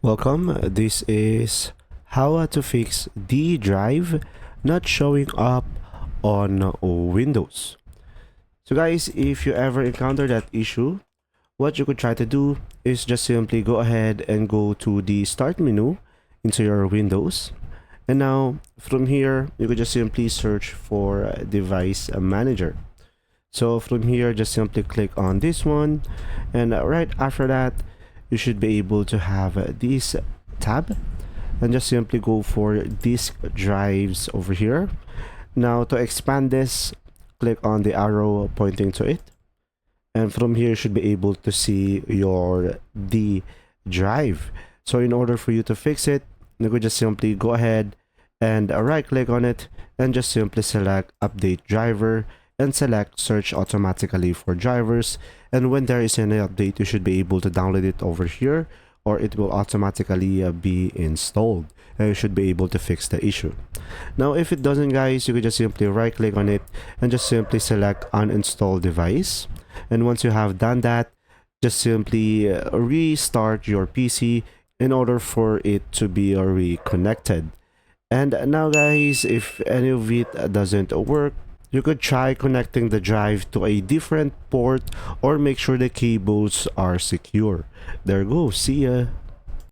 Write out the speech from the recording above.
Welcome. This is how to fix the drive not showing up on Windows. So guys, if you ever encounter that issue, what you could try to do is just simply go ahead and go to the start menu into your Windows. And now from here, you could just simply search for device manager. So from here, just simply click on this one. And right after that, you should be able to have this tab and just simply go for disk drives over here. Now to expand this, click on the arrow pointing to it. And from here, you should be able to see your D drive. So in order for you to fix it, you could just simply go ahead and right click on it and just simply select update driver and select search automatically for drivers, and when there is any update you should be able to download it over here, or it will automatically be installed and you should be able to fix the issue. Now if it doesn't guys, you could just simply right click on it and just simply select uninstall device, and once you have done that, just simply restart your PC in order for it to be reconnected. And now guys, if any of it doesn't work, you could try connecting the drive to a different port or make sure the cables are secure. There you go. See ya.